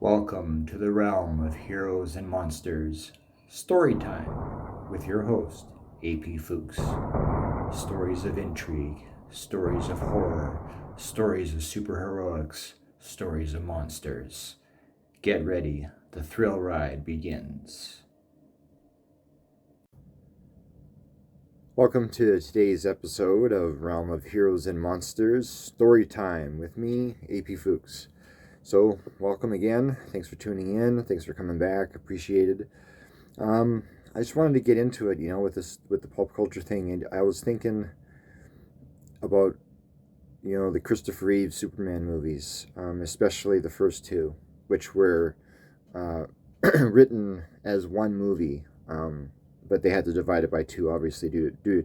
Welcome to the realm of heroes and monsters. Story time with your host, AP Fuchs. Stories of intrigue, stories of horror, stories of superheroics, stories of monsters. Get ready, the thrill ride begins. Welcome to today's episode of Realm of Heroes and Monsters, Story Time with me, AP Fuchs. So, welcome again. Thanks for tuning in. Thanks for coming back. Appreciated. I just wanted to get into it, with the pulp culture thing. And I was thinking about, the Christopher Reeve Superman movies, especially the first two, which were written as one movie, but they had to divide it by two, obviously, due to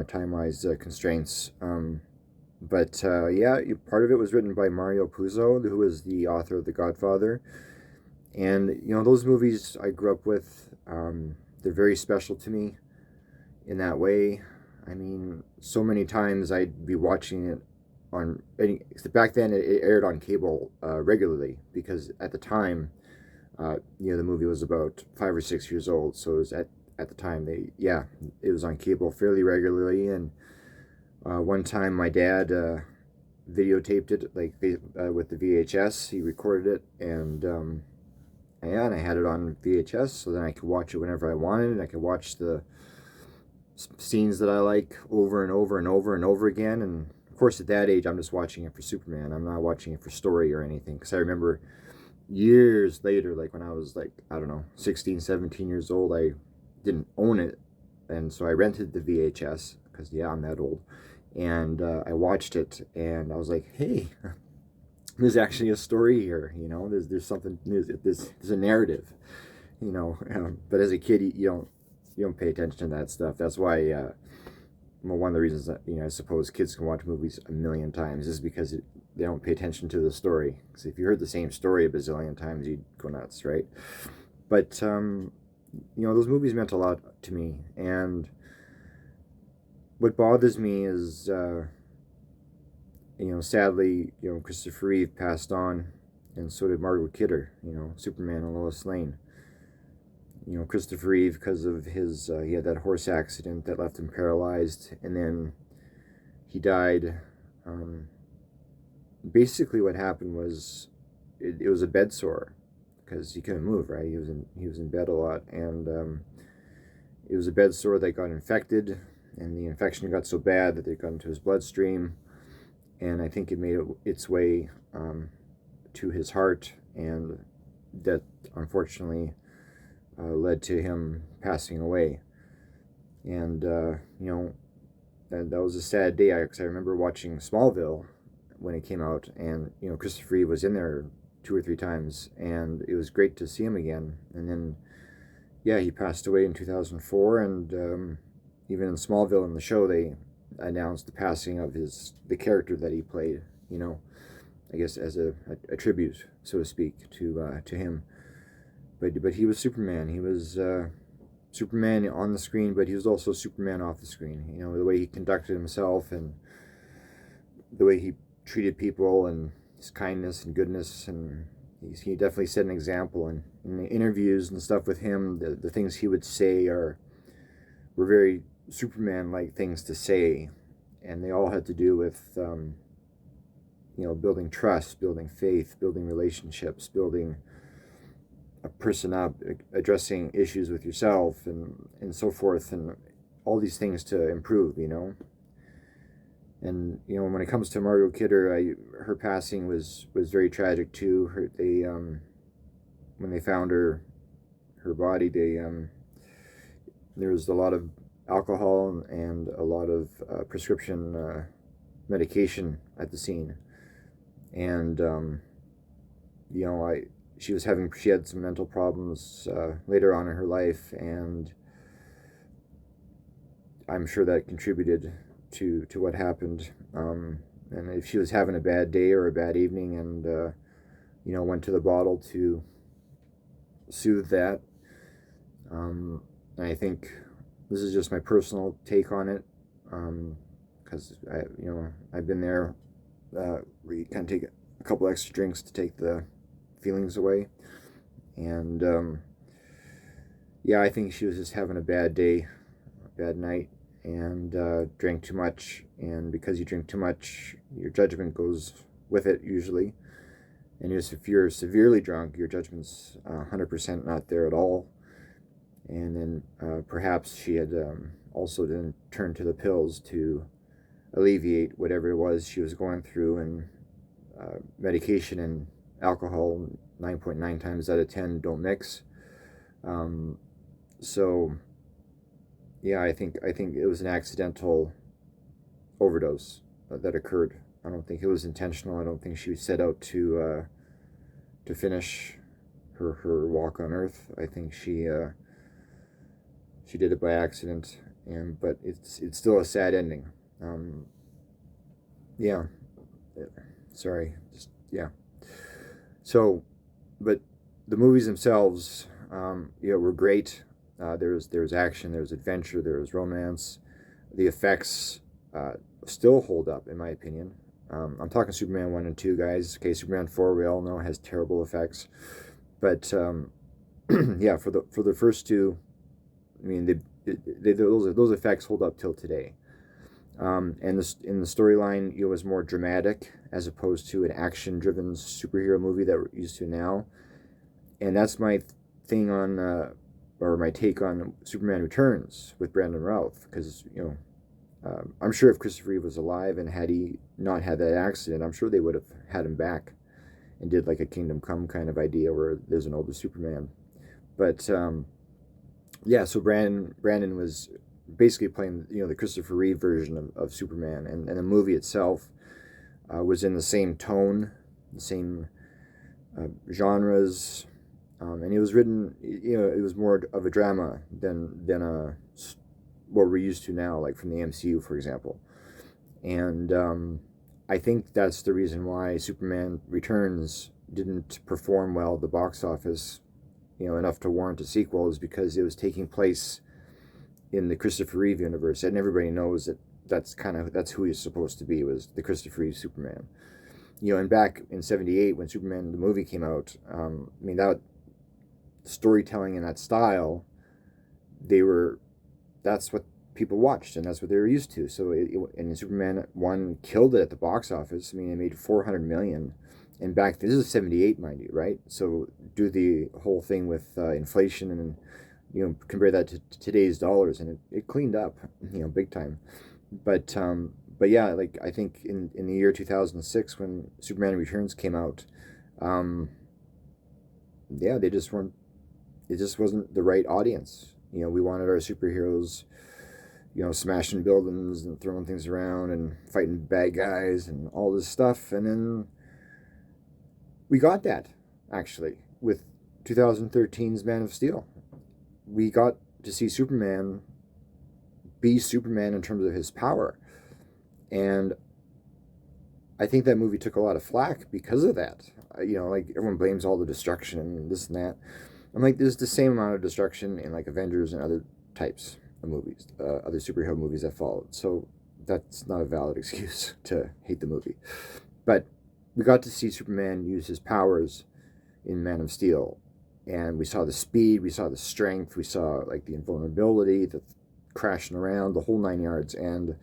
time-wise constraints. But part of it was written by Mario Puzo, who was the author of The Godfather. And, those movies I grew up with, they're very special to me in that way. I mean, so many times I'd be watching it back then it aired on cable regularly, because at the time, the movie was about 5 or 6 years old. So it was at the time, it was on cable fairly regularly. And one time my dad videotaped it with the VHS. He recorded it, and I had it on VHS, so then I could watch it whenever I wanted, and I could watch the scenes that I like over and over and over and over again. And of course, at that age, I'm just watching it for Superman. I'm not watching it for story or anything, because I remember years later, like when I was 16, 17 years old, I didn't own it, and so I rented the VHS, because I'm that old. And I watched it, and I was like, hey, there's actually a story here, there's something, there's a narrative, but as a kid, you don't pay attention to that stuff. That's why, one of the reasons that, I suppose kids can watch movies a million times is because they don't pay attention to the story. Because if you heard the same story a bazillion times, you'd go nuts, right? But, those movies meant a lot to me, and what bothers me is, sadly, Christopher Reeve passed on, and so did Margot Kidder, Superman and Lois Lane. Christopher Reeve, because of his, he had that horse accident that left him paralyzed, and then he died. Basically what happened was, it was a bed sore, because he couldn't move, right? He was in bed a lot, and it was a bed sore that got infected, and the infection got so bad that it got into his bloodstream, and I think it made its way to his heart, and that unfortunately led to him passing away. And that was a sad day, because I remember watching Smallville when it came out, and Christopher Reeve was in there 2 or 3 times, and it was great to see him again. And then he passed away in 2004, and even in Smallville, in the show, they announced the passing of the character that he played, I guess as a tribute, so to speak, to him. But he was Superman. He was Superman on the screen, but he was also Superman off the screen. The way he conducted himself, and the way he treated people, and his kindness and goodness, and he definitely set an example. And in the interviews and stuff with him, the things he would say were very Superman-like things to say, and they all had to do with building trust, building faith, building relationships, building a person up, addressing issues with yourself, and so forth, and all these things to improve, And when it comes to Margot Kidder, her passing was very tragic too. When they found her body, there was a lot of alcohol and a lot of prescription medication at the scene, and she had some mental problems later on in her life, and I'm sure that contributed to what happened. And if she was having a bad day or a bad evening, and went to the bottle to soothe that, and I think this is just my personal take on it, because I've been there, where you kind of take a couple extra drinks to take the feelings away. And yeah, I think she was just having a bad day, a bad night, and drank too much. And because you drink too much, your judgment goes with it usually. And if you're severely drunk, your judgment's 100% not there at all. And then perhaps she had also then turned to the pills to alleviate whatever it was she was going through. And medication and alcohol, 9.9 times out of 10, don't mix. So yeah, I think it was an accidental overdose that occurred. I don't think it was intentional. I don't think she set out to finish her walk on Earth. I think she did it by accident, but it's still a sad ending. Yeah, sorry, yeah. So, but the movies themselves, were great. There was action, there was adventure, there was romance. The effects still hold up, in my opinion. I'm talking Superman 1 and 2, guys. Okay, Superman 4, we all know, has terrible effects. But, yeah, for the first two, I mean, those effects hold up till today. And in the storyline, it was more dramatic as opposed to an action-driven superhero movie that we're used to now. And that's my thing on, or my take on Superman Returns with Brandon Routh, because I'm sure if Christopher Reeve was alive and had he not had that accident, I'm sure they would have had him back and did like a Kingdom Come kind of idea where there's an older Superman. But yeah, so Brandon was basically playing the Christopher Reeve version of Superman, and the movie itself was in the same tone, the same genres, and it was written, it was more of a drama than what we're used to now, like from the MCU, for example. And I think that's the reason why Superman Returns didn't perform well at the box office, enough to warrant a sequel, is because it was taking place in the Christopher Reeve universe, and everybody knows that that's who he's supposed to be, was the Christopher Reeve Superman. And back in '78 when Superman the movie came out, I mean, that storytelling in that style, that's what people watched, and that's what they were used to. So and Superman 1 killed it at the box office. I mean, it made $400 million. And back, this is '78, mind you, right? So do the whole thing with inflation and compare that to today's dollars, and it cleaned up, big time. But yeah, like I think in the year 2006 when Superman Returns came out, yeah, they just weren't. It just wasn't the right audience. We wanted our superheroes, smashing buildings and throwing things around and fighting bad guys and all this stuff, and then we got that actually with 2013's Man of Steel. We got to see Superman be Superman in terms of his power. And I think that movie took a lot of flack because of that. Like everyone blames all the destruction and this and that. I'm like, there's the same amount of destruction in like Avengers and other types of movies, other superhero movies that followed. So that's not a valid excuse to hate the movie. But we got to see Superman use his powers in Man of Steel. And we saw the speed, we saw the strength, we saw like the invulnerability, the crashing around, the whole 9 yards. And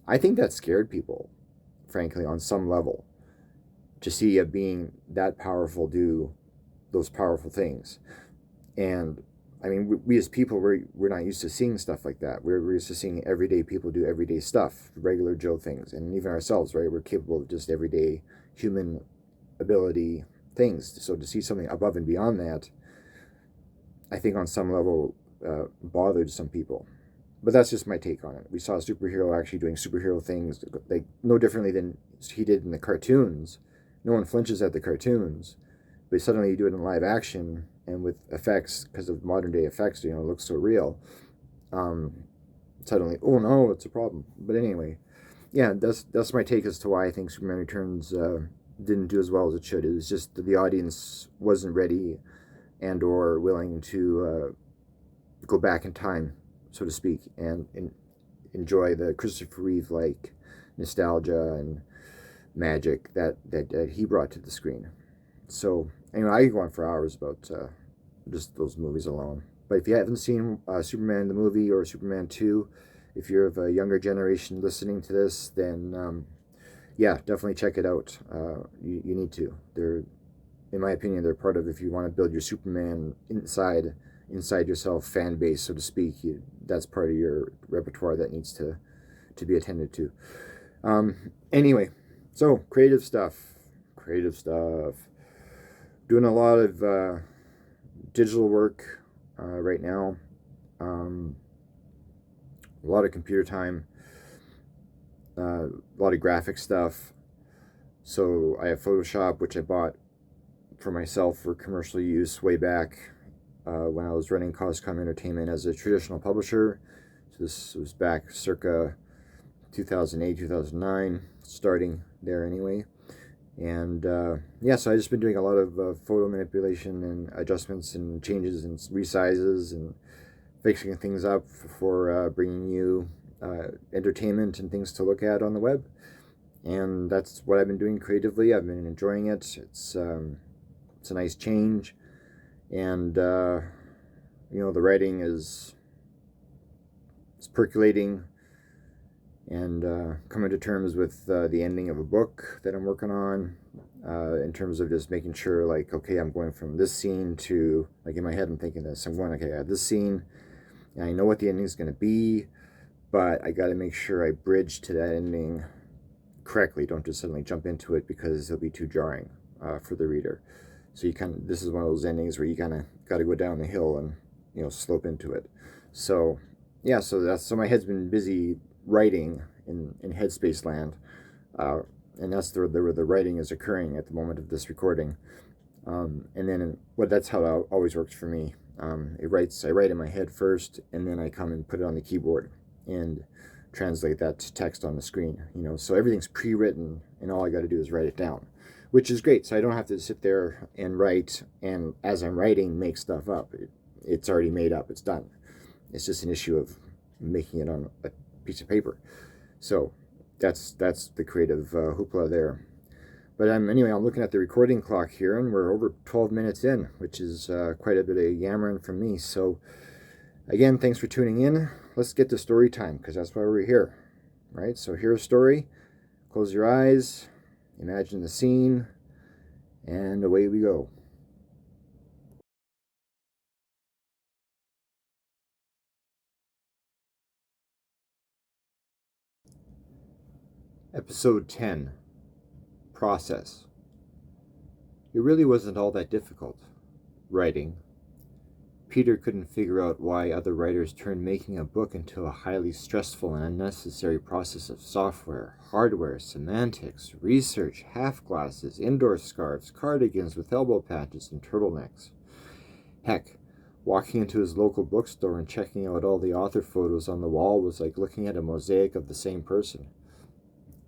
I think that scared people, frankly, on some level, to see a being that powerful do those powerful things. And I mean, we as people, we're not used to seeing stuff like that. We're used to seeing everyday people do everyday stuff, regular Joe things. And even ourselves, right? We're capable of just everyday human ability things. So to see something above and beyond that, I think on some level bothered some people. But that's just my take on it. We saw a superhero actually doing superhero things, like no differently than he did in the cartoons. No one flinches at the cartoons, but suddenly you do it in live action and with effects, because of modern day effects, it looks so real. Suddenly, oh no, it's a problem. But anyway, yeah, that's my take as to why I think Superman Returns didn't do as well as it should. It was just that the audience wasn't ready and or willing to go back in time, so to speak, and enjoy the Christopher Reeve nostalgia and magic that he brought to the screen. So anyway, I could go on for hours about just those movies alone. But if you haven't seen Superman the movie or Superman 2, if you're of a younger generation listening to this, then yeah, definitely check it out. You need to. They're, in my opinion, they're part of, if you want to build your Superman inside yourself fan base, so to speak. That's part of your repertoire that needs to be attended to. Anyway, so creative stuff. Doing a lot of digital work right now. A lot of computer time. A lot of graphic stuff. So I have Photoshop, which I bought for myself for commercial use way back when I was running Coscom Entertainment as a traditional publisher. So this was back circa 2008, 2009, starting there anyway. And yeah, so I've just been doing a lot of photo manipulation and adjustments and changes and resizes and fixing things up for bringing you entertainment and things to look at on the web. And that's what I've been doing creatively. I've been enjoying it. It's a nice change. And the writing is percolating, and coming to terms with the ending of a book that I'm working on, in terms of just making sure, like, okay, I'm going from this scene to, like, in my head I'm thinking this, I'm going, okay, I have this scene, and I know what the ending is going to be, but I got to make sure I bridge to that ending correctly. Don't just suddenly jump into it, because it'll be too jarring for the reader. So this is one of those endings where you kind of got to go down the hill and slope into it. So yeah, so my head's been busy writing in Headspace land, and that's where the writing is occurring at the moment of this recording. And then that's how it always works for me. I write in my head first, and then I come and put it on the keyboard and translate that to text on the screen. So everything's pre-written, and all I got to do is write it down, which is great. So I don't have to sit there and write, and as I'm writing, make stuff up. It's already made up. It's done. It's just an issue of making it on a piece of paper. So that's the creative hoopla there. But I'm looking at the recording clock here, and we're over 12 minutes in, which is quite a bit of yammering from me. So again, thanks for tuning in. Let's get to story time, because that's why we're here, right? So here's a story. Close your eyes, imagine the scene, and away we go. Episode 10. Process. It really wasn't all that difficult. Writing. Peter couldn't figure out why other writers turned making a book into a highly stressful and unnecessary process of software, hardware, semantics, research, half glasses, indoor scarves, cardigans with elbow patches, and turtlenecks. Heck, walking into his local bookstore and checking out all the author photos on the wall was like looking at a mosaic of the same person.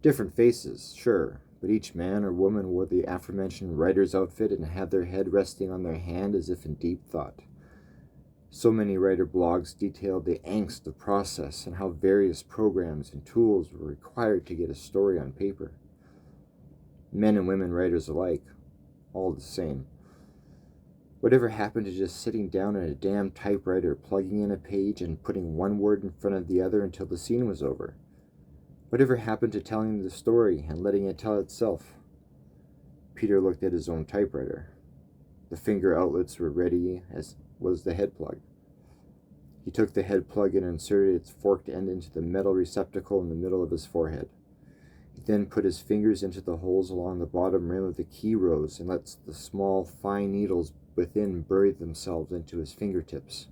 Different faces, sure, but each man or woman wore the aforementioned writer's outfit and had their head resting on their hand as if in deep thought. So many writer blogs detailed the angst of process and how various programs and tools were required to get a story on paper. Men and women writers alike, all the same. Whatever happened to just sitting down at a damn typewriter, plugging in a page and putting one word in front of the other until the scene was over? Whatever happened to telling the story and letting it tell itself? Peter looked at his own typewriter. The finger outlets were ready, as was the head plug. He took the head plug and inserted its forked end into the metal receptacle in the middle of his forehead. He then put his fingers into the holes along the bottom rim of the key rose and let the small, fine needles within bury themselves into his fingertips.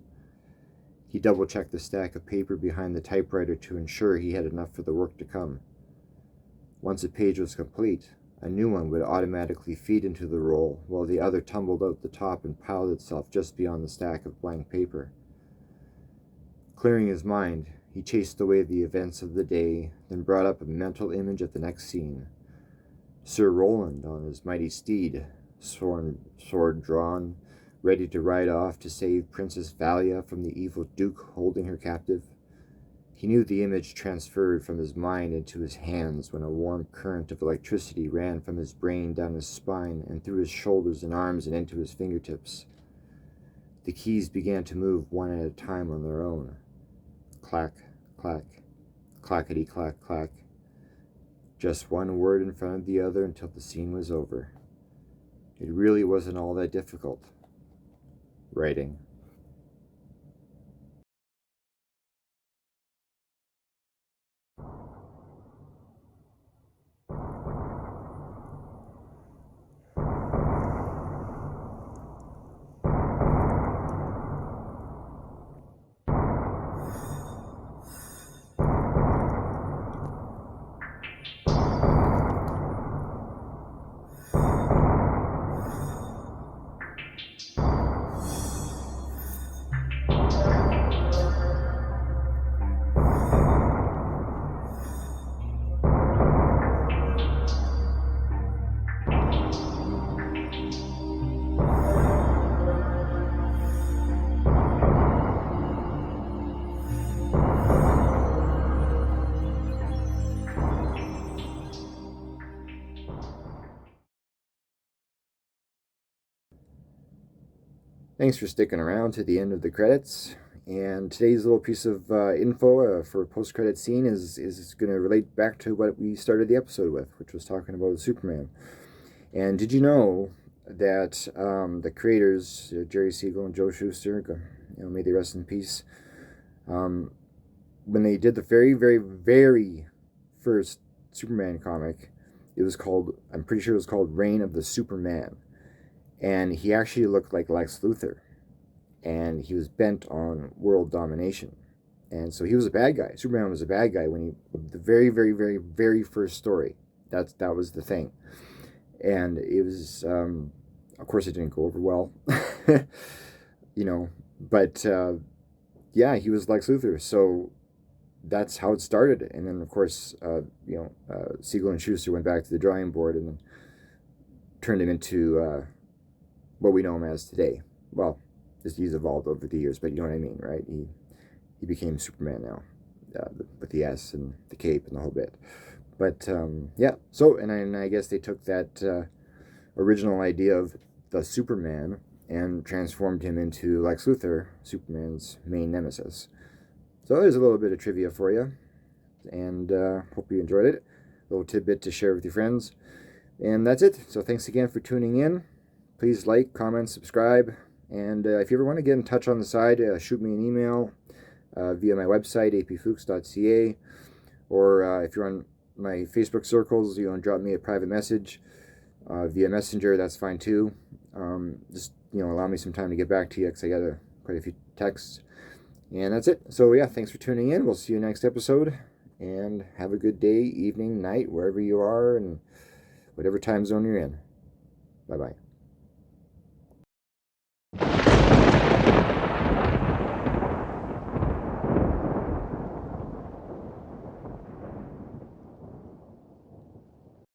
He double-checked the stack of paper behind the typewriter to ensure he had enough for the work to come. Once a page was complete, a new one would automatically feed into the roll, while the other tumbled out the top and piled itself just beyond the stack of blank paper. Clearing his mind, he chased away the events of the day, then brought up a mental image of the next scene. Sir Roland on his mighty steed, sword drawn, ready to ride off to save Princess Valia from the evil Duke holding her captive. He knew the image transferred from his mind into his hands when a warm current of electricity ran from his brain down his spine and through his shoulders and arms and into his fingertips. The keys began to move one at a time on their own. Clack, clack, clackety clack clack. Just one word in front of the other until the scene was over. It really wasn't all that difficult. Writing. Thanks for sticking around to the end of the credits. And today's little piece of info for a post-credit scene is going to relate back to what we started the episode with, which was talking about Superman. And did you know that the creators, Jerry Siegel and Joe Shuster, may they rest in peace, when they did the very, very, very first Superman comic, it was called, I'm pretty sure it was called Reign of the Superman. And he actually looked like Lex Luthor. And he was bent on world domination. And so he was a bad guy. Superman was a bad guy when the very, very, very, very first story. That was the thing. And it was, of course, it didn't go over well. But yeah, he was Lex Luthor. So that's how it started. And then, of course, Siegel and Schuster went back to the drawing board and then turned him into what we know him as today. Well, he's evolved over the years, but you know what I mean, right? He became Superman now, with the S and the cape and the whole bit. But yeah, so and I guess they took that original idea of the Superman and transformed him into Lex Luthor, Superman's main nemesis. So there's a little bit of trivia for you, and hope you enjoyed it. A little tidbit to share with your friends. And that's it. So thanks again for tuning in. Please like, comment, subscribe. And if you ever want to get in touch on the side, shoot me an email via my website, apfuchs.ca. Or if you're on my Facebook circles, drop me a private message via Messenger. That's fine too. Just, allow me some time to get back to you because I got quite a few texts. And that's it. So yeah, thanks for tuning in. We'll see you next episode. And have a good day, evening, night, wherever you are and whatever time zone you're in. Bye-bye.